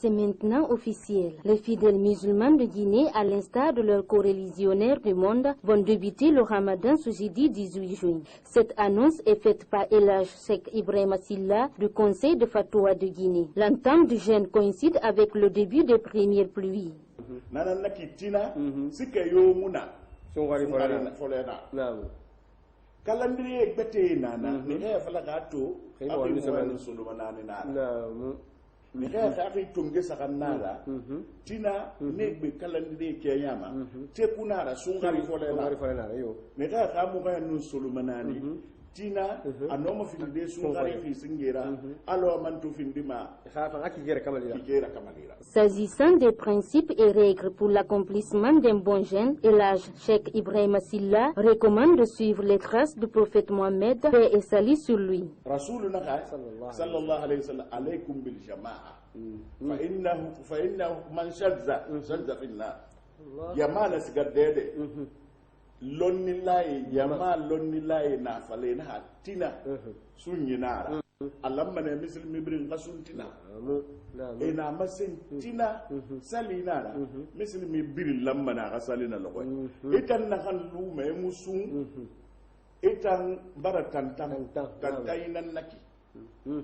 C'est maintenant officiel. Les fidèles musulmans de Guinée, à l'instar de leurs coreligionnaires du monde, vont débuter le ramadan ce jeudi 18 juin. Cette annonce est faite par El Hadj Cheikh Ibrahima Silla du Conseil de Fatwa de Guinée. L'entame du jeûne coïncide avec le début des premières pluies. S'agissant des principes et règles pour l'accomplissement d'un bon jeûne, El Hadj Cheikh Ibrahima Silla recommande de suivre les traces du prophète Mohammed, paix et salut sur lui. Lonilaye yama lonilaye na fale na tina sunyinara alamma ne misal mibrin qasuntina ina masin tina salinara misal mibrin lamma na qasalina lokoy itan na khallu me musun itan baratan tantainan naki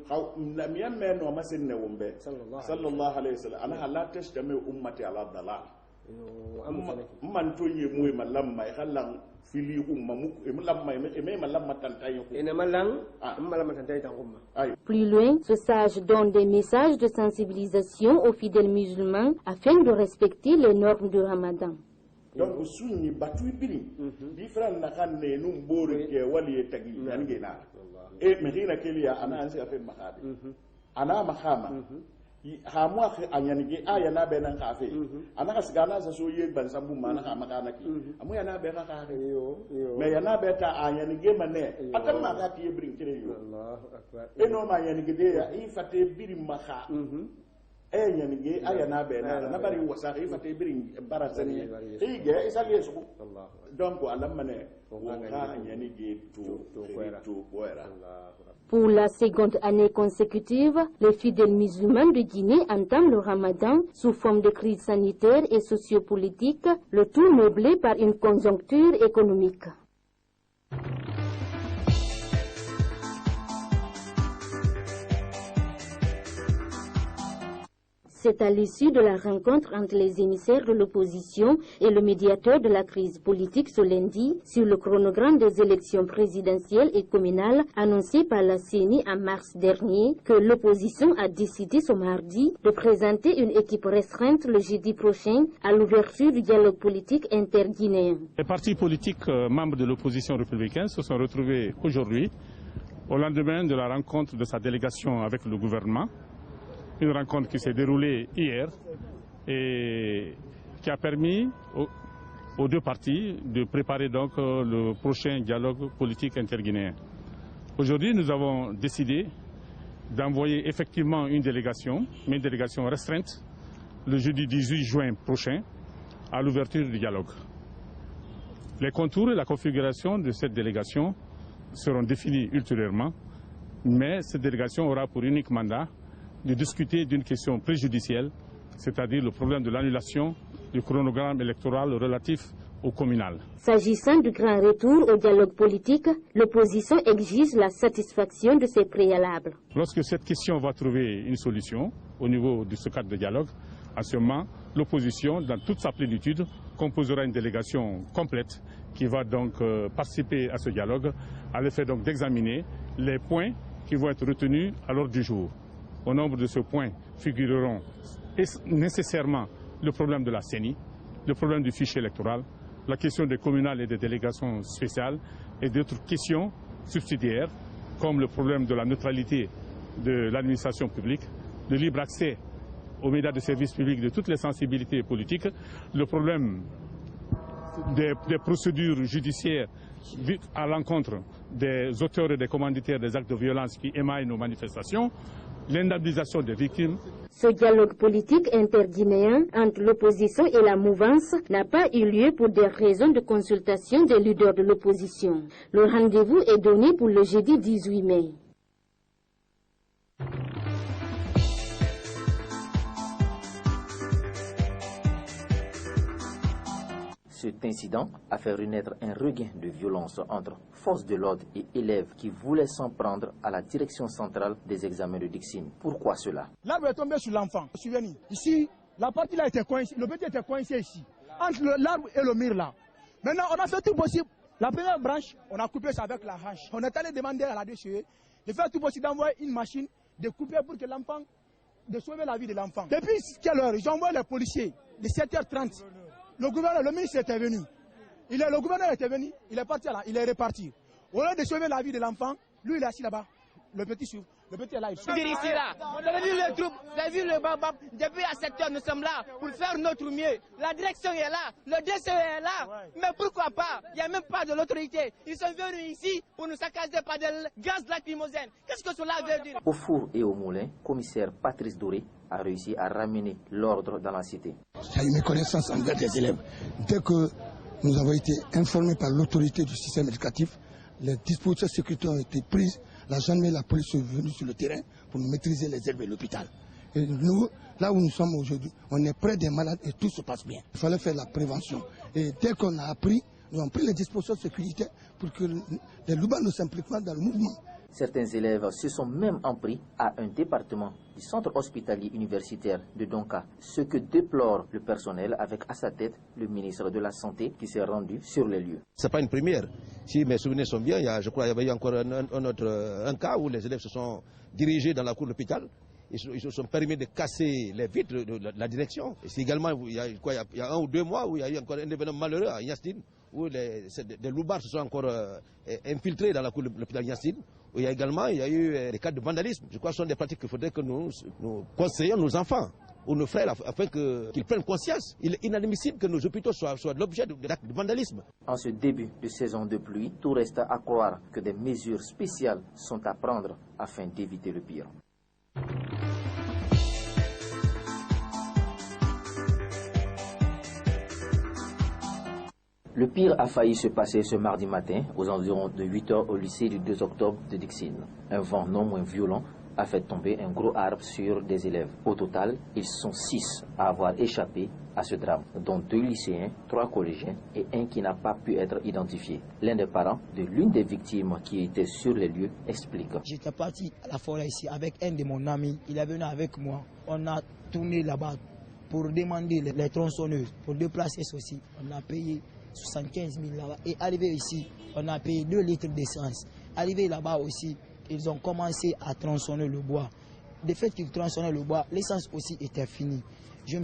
how lam no masin ne wumbe sallallahu alaihi wasallam ana la tashtami ummati ala dalal man to ye moy malam may xalang fili umma mu malam may malam tantay ko ene malang malam tantay tan umma. Plus loin, ce sage donne des messages de sensibilisation aux fidèles musulmans afin de respecter les normes du Ramadan. Donc sunni batu biri different na kan ne num bore ke wali tagi yange na e medina keliya ana ansi afi mahadi ana mahama hamwa anyanige aya na be nan kafe anaka sigana sa so ye ban sambu mana ka makana ki amu ya na be ka ka yo me ya na be ta anyanige mane atamma ka ti brin kire yo Allahu akbar eno ma anyanige de ya ifate biri maka nyanige aya na be na bari wasa ifate biri barazani ige isage su donc alamane ka anyanige to koera. Pour la seconde année consécutive, les fidèles musulmans de Guinée entament le Ramadan sous forme de crise sanitaire et sociopolitique, le tout meublé par une conjoncture économique. C'est à l'issue de la rencontre entre les émissaires de l'opposition et le médiateur de la crise politique ce lundi sur le chronogramme des élections présidentielles et communales annoncé par la CENI en mars dernier que l'opposition a décidé ce mardi de présenter une équipe restreinte le jeudi prochain à l'ouverture du dialogue politique interguinéen. Les partis politiques membres de l'opposition républicaine se sont retrouvés aujourd'hui au lendemain de la rencontre de sa délégation avec le gouvernement. Une rencontre qui s'est déroulée hier et qui a permis aux deux partis de préparer donc le prochain dialogue politique interguinéen. Aujourd'hui, nous avons décidé d'envoyer effectivement une délégation, mais une délégation restreinte, le jeudi 18 juin prochain, à l'ouverture du dialogue. Les contours et la configuration de cette délégation seront définis ultérieurement, mais cette délégation aura pour unique mandat de discuter d'une question préjudicielle, c'est-à-dire le problème de l'annulation du chronogramme électoral relatif au communal. S'agissant du grand retour au dialogue politique, l'opposition exige la satisfaction de ses préalables. Lorsque cette question va trouver une solution au niveau de ce cadre de dialogue, en ce moment, l'opposition, dans toute sa plénitude, composera une délégation complète qui va donc participer à ce dialogue, à l'effet donc d'examiner les points qui vont être retenus à l'ordre du jour. Au nombre de ces points figureront nécessairement le problème de la CENI, le problème du fichier électoral, la question des communales et des délégations spéciales et d'autres questions subsidiaires comme le problème de la neutralité de l'administration publique, le libre accès aux médias de service public de toutes les sensibilités politiques, le problème des procédures judiciaires à l'encontre des auteurs et des commanditaires des actes de violence qui émaillent nos manifestations, l'indemnisation des victimes. Ce dialogue politique interguinéen entre l'opposition et la mouvance n'a pas eu lieu pour des raisons de consultation des leaders de l'opposition. Le rendez-vous est donné pour le jeudi 18 mai. Cet incident a fait renaître un regain de violence entre forces de l'ordre et élèves qui voulaient s'en prendre à la direction centrale des examens de Dixine. Pourquoi cela? L'arbre est tombé sur l'enfant. Ici, la partie là était coincée, le petit était coincé ici, entre l'arbre et le mur là. Maintenant, on a fait tout possible. La première branche, on a coupé ça avec la hache. On est allé demander à la DCE de faire tout possible d'envoyer une machine, de couper pour que l'enfant, de sauver la vie de l'enfant. Depuis quelle heure? J'ai envoyé les policiers de 7h30. Le gouverneur, le ministre était venu. Le gouverneur était venu, il est parti là, il est reparti. Au lieu de sauver la vie de l'enfant, lui il est assis là-bas. Le petit souffre. Le petit est là, il souffre. Ici, là. Vous avez vu les troupes, vous avez vu le babab. Depuis à 7 heures, nous sommes là pour faire notre mieux. La direction est là, le DCE est là. Ouais. Mais pourquoi pas? Il n'y a même pas de l'autorité. Ils sont venus ici pour nous saccager par des gaz lacrymogènes. Qu'est-ce que cela veut dire? Au four et au moulin, commissaire Patrice Doré a réussi à ramener l'ordre dans la cité. Il y a une méconnaissance envers des élèves. Dès que nous avons été informés par l'autorité du système éducatif, les dispositions sécuritaires ont été prises. La gendarmerie et la police sont venus sur le terrain pour maîtriser les élèves et l'hôpital. Et nous, là où nous sommes aujourd'hui, on est près des malades et tout se passe bien. Il fallait faire la prévention. Et dès qu'on a appris, nous avons pris les dispositions sécuritaires pour que les Loubans ne s'impliquent pas dans le mouvement. Certains élèves se sont même empris à un département du centre hospitalier universitaire de Donka, ce que déplore le personnel avec à sa tête le ministre de la Santé qui s'est rendu sur les lieux. Ce n'est pas une première. Si mes souvenirs sont bien, je crois qu'il y avait eu encore un cas où les élèves se sont dirigés dans la cour de l'hôpital. Ils se sont permis de casser les vitres de la direction. Et c'est également, il y a 1 ou 2 mois où il y a eu encore un événement malheureux à Yastine, où des loupards se sont encore infiltrés dans la cour de l'hôpital Yastine. Il y a également eu des cas de vandalisme. Je crois que ce sont des pratiques qu'il faudrait que nous conseillions nos enfants ou nos frères afin qu'ils prennent conscience. Il est inadmissible que nos hôpitaux soient l'objet d'actes de vandalisme. En ce début de saison de pluie, tout reste à croire que des mesures spéciales sont à prendre afin d'éviter le pire. Le pire a failli se passer ce mardi matin aux environs de 8 h au lycée du 2 octobre de Dixine. Un vent non moins violent a fait tomber un gros arbre sur des élèves. Au total, ils sont 6 à avoir échappé à ce drame, dont 2 lycéens, 3 collégiens et un qui n'a pas pu être identifié. L'un des parents de l'une des victimes qui était sur les lieux explique. J'étais parti à la forêt ici avec un de mon ami. Il est venu avec moi. On a tourné là-bas pour demander les tronçonneuses, pour déplacer ceci. On a payé 75 000 là-bas. Et arrivé ici, on a payé 2 litres d'essence. Arrivé là-bas aussi, ils ont commencé à tronçonner le bois. Du fait qu'ils tronçonnaient le bois, l'essence aussi était finie. Je me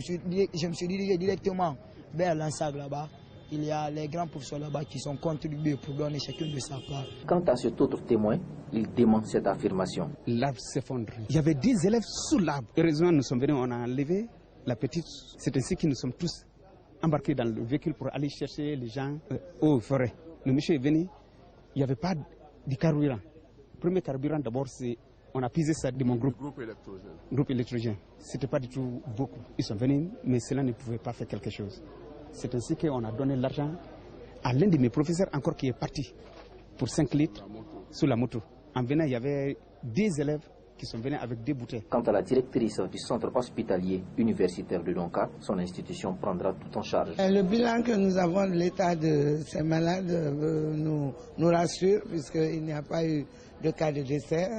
suis dirigé directement vers l'ensable là-bas. Il y a les grands professeurs là-bas qui sont contribués pour donner chacun de sa part. Quant à cet autre témoin, il dément cette affirmation. L'arbre s'effondre. Il y avait 10 élèves sous l'arbre. Heureusement, nous sommes venus, on a enlevé la petite. C'est ainsi que nous sommes tous embarqués dans le véhicule pour aller chercher les gens aux forêts. Le monsieur est venu, il n'y avait pas de carburant. Le premier carburant d'abord, on a puisé ça de mon groupe. Groupe électrogène. Ce n'était pas du tout beaucoup. Ils sont venus, mais cela ne pouvait pas faire quelque chose. C'est ainsi qu'on a donné l'argent à l'un de mes professeurs encore qui est parti pour 5 litres sur la moto. En venant, il y avait 10 élèves qui sont venus avec 2 bouteilles. Quant à la directrice du centre hospitalier universitaire de Donka, son institution prendra tout en charge. Le bilan que nous avons de l'état de ces malades nous rassure puisqu'il n'y a pas eu de cas de décès.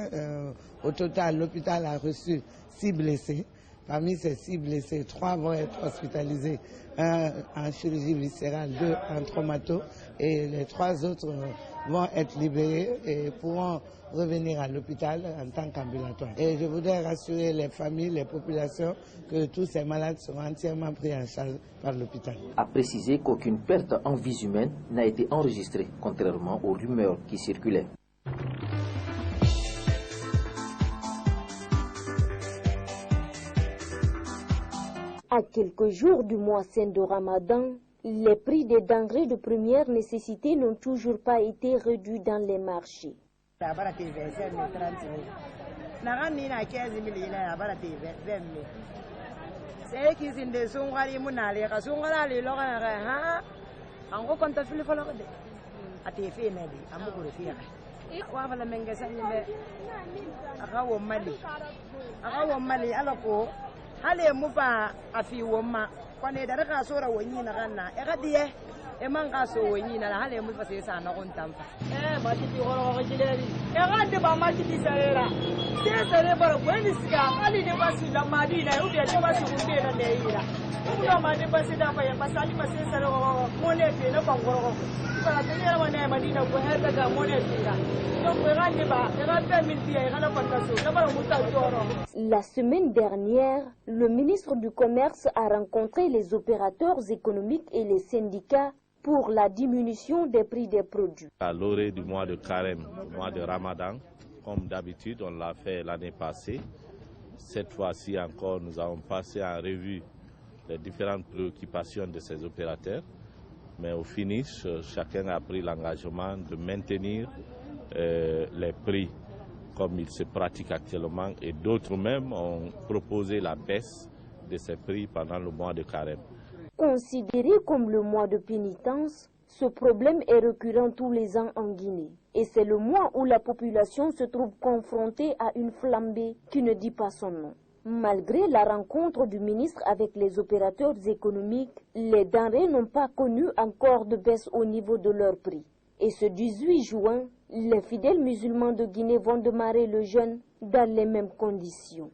Au total, l'hôpital a reçu 6 blessés. Parmi ces 6 blessés, 3 vont être hospitalisés, 1 en chirurgie viscérale, 2 en traumato et les 3 autres vont être libérés et pourront revenir à l'hôpital en tant qu'ambulatoire. Et je voudrais rassurer les familles, les populations que tous ces malades seront entièrement pris en charge par l'hôpital. A préciser qu'aucune perte en vies humaines n'a été enregistrée, contrairement aux rumeurs qui circulaient. À quelques jours du mois saint de Ramadan, les prix des denrées de première nécessité n'ont toujours pas été réduits dans les marchés. Hale mufa afi woma kwane da raka sora wonyi na ganna e gadiye e man ka so woni na hale mu fase sa na on tamfa ma ti horo ko jileri e gande ba ma ti sarera se sare bar ko ni siga ali de basu da madina u be de basu kunde na ne ira uno ma de basu da ba ya basali ba se sare ko mo ne te na bangoro ko para te ne ma ne madina ko her daga mo ne tira donc gande ba e ga pe min ti e ga na fantaso na ba mu ta joro. La semaine dernière, le ministre du Commerce a rencontré les opérateurs économiques et les syndicats pour la diminution des prix des produits. À l'orée du mois de Carême, du mois de Ramadan, comme d'habitude, on l'a fait l'année passée. Cette fois-ci encore, nous avons passé en revue les différentes préoccupations de ces opérateurs. Mais au finish, chacun a pris l'engagement de maintenir les prix comme il se pratique actuellement, et d'autres même ont proposé la baisse de ces prix pendant le mois de Carême. Considéré comme le mois de pénitence, ce problème est récurrent tous les ans en Guinée. Et c'est le mois où la population se trouve confrontée à une flambée qui ne dit pas son nom. Malgré la rencontre du ministre avec les opérateurs économiques, les denrées n'ont pas connu encore de baisse au niveau de leur prix. Et ce 18 juin, les fidèles musulmans de Guinée vont démarrer le jeûne dans les mêmes conditions.